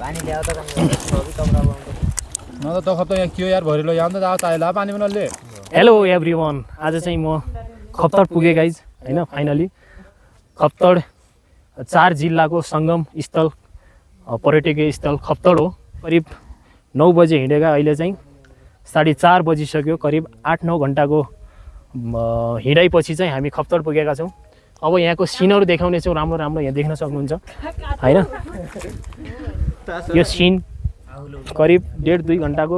पानी ल्याओ त सबै कपडा बनाउँछ न त खप्त यहाँ के यार भरिलो यहाँ त चाहिला पानी बनाले हेलो एभ्रीवन आज चाहिँ म खप्तड पुगे गाइज हैन फाइनली खप्तड 4 जिल्लाको संगम स्थल पर्यटकीय स्थल खप्तड हो करिब 9 बजे हिँडेका अहिले चाहिँ 4:30 बजिसक्यो करिब 8-9 घण्टाको हिँडाइपछि चाहिँ हामी खप्तड पुगेका छौं अब यहाँको सिनहरु देखाउने छौं राम्रो राम्रो यहाँ देख्न सक्नुहुन्छ हैन यो सिन करिब 1.5-2 घण्टाको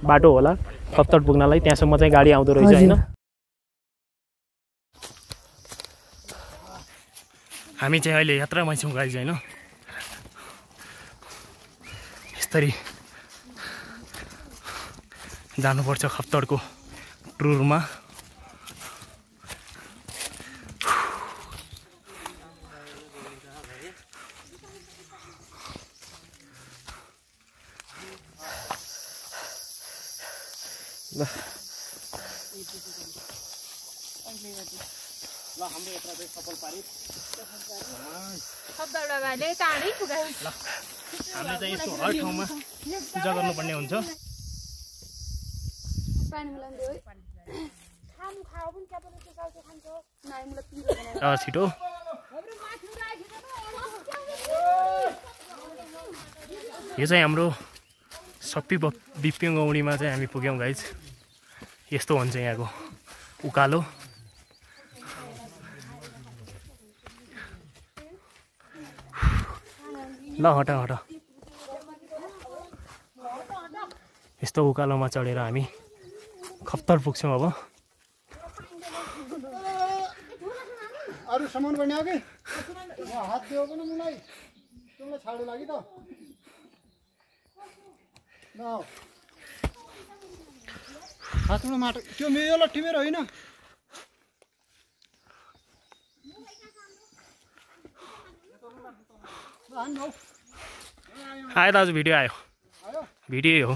बाटो होला खप्तड पुग्नलाई त्यहाँसम्म चाहिँ गाडी आउँदो रहेछ हैन हामी चाहिँ अहिले यात्रामा छौं गाइज हैन यसरी जानुपर्छ खप्तडको टुरमा ल हाम्रो यात्रा चाहिँ सफल पारियो खप्तडबाट भाइले टाढै पुग्यो ल हामीले चाहिँ यस्तो हर ठाउँमा पूजा गर्नुपर्ने हुन्छ पानी मिलाउनु दियो खानु खाऊ पनि क्या पनि त्यो साउथे खान्छ नाइ मलाई पिरो बनाएर छिटो यो चाहिँ हाम्रो सप्पी बिपिङ गौडीमा चाहिँ हामी पुग्यौं गाइज यस्तो हुन्छ यहाँको उकालो ल हटा हटा यस्तो उकालोमा चढेर हामी खप्तड पुग्छौं अब अरु सामान बन्यो के हात दियो पनि मलाई तिमीलाई छाडे लागि त न हातमा माटो त्यो मेरो लट्ठी मेरो हैन आयो दाजु भिडियो आयो भिडियो हो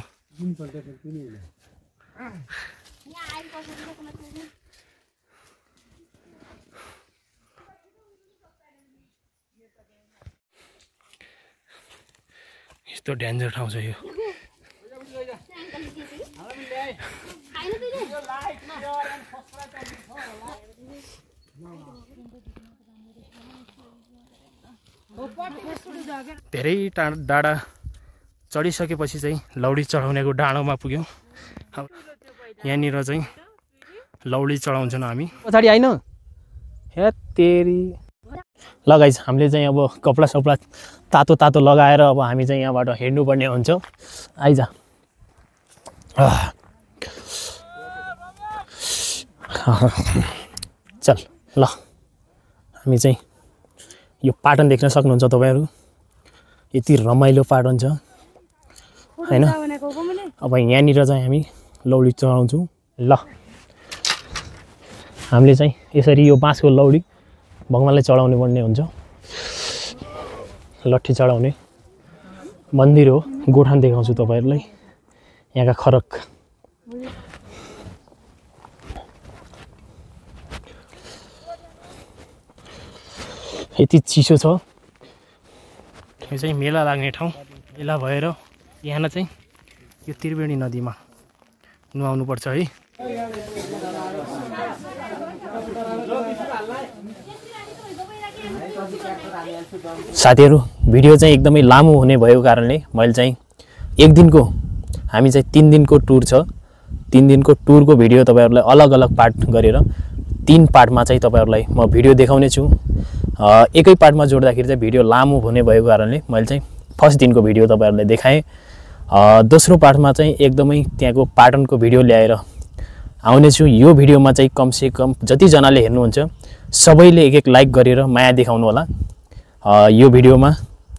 यस्तो डेन्जर ठाउँ छ यो धेरै डाँडा चढिसकेपछि चाहिँ लौडी चढाउनेको डाँडोमा पुग्यौं यहाँनिर चाहिँ लौडी चढाउँछौँ हामी पछाडि आइन हे तेरी ल गाइस हामीले चाहिँ अब कपडा सपडा तातो तातो लगाएर अब हामी चाहिँ यहाँबाट हिँड्नुपर्ने हुन्छ आइज चल ल हामी चाहिँ यो पाटन देख्न सक्नुहुन्छ तपाईहरु यति रमाइलो पाटन छ हैन अब यहाँनिर चाहिँ हामी लौडी चढाउँछौं ल हामीले चाहिँ यसरी यो बाँसको लौडी भगवानलाई चढाउनु पर्ने हुन्छ लट्ठी चढाउने मन्दिर हो गोठान देखाउँछु तपाईहरुलाई यहाँका खरक यति चिसो छ यो चाहिँ मेला लाग्ने ठाउँ मेला भएर यहाँ चाहिँ यो त्रिवेणी नदीमा नुहाउनु पर्छ है साथीहरु भिडियो चाहिँ एकदमै लामो हुने भएको कारणले मैले चाहिँ एक दिनको हामी चाहिँ 3 दिनको टुर छ 3 दिनको टुरको भिडियो तपाईहरुलाई अलग अलग पार्ट गरेर 3 पार्टमा चाहिँ तपाईहरुलाई म भिडियो देखाउने छु एकै पार्टमा जोड्दाखेरि चाहिँ भिडियो लामो हुने भएको कारणले मैले चाहिँ फर्स्ट दिनको भिडियो तपाईहरुलाई देखाएँ दोस्रो पार्टमा चाहिँ एकदमै त्यहाँको पाटनको भिडियो ल्याएर आउने छु यो भिडियोमा चाहिँ कम से कम जति जनाले हेर्नुहुन्छ सबैले एक लाइक गरेर माया देखाउनु होला यो भिडियोमा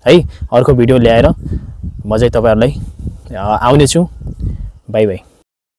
है अर्को भिडियो ल्याएर म चाहिँ तपाईहरुलाई आउने छु बाइ बाइ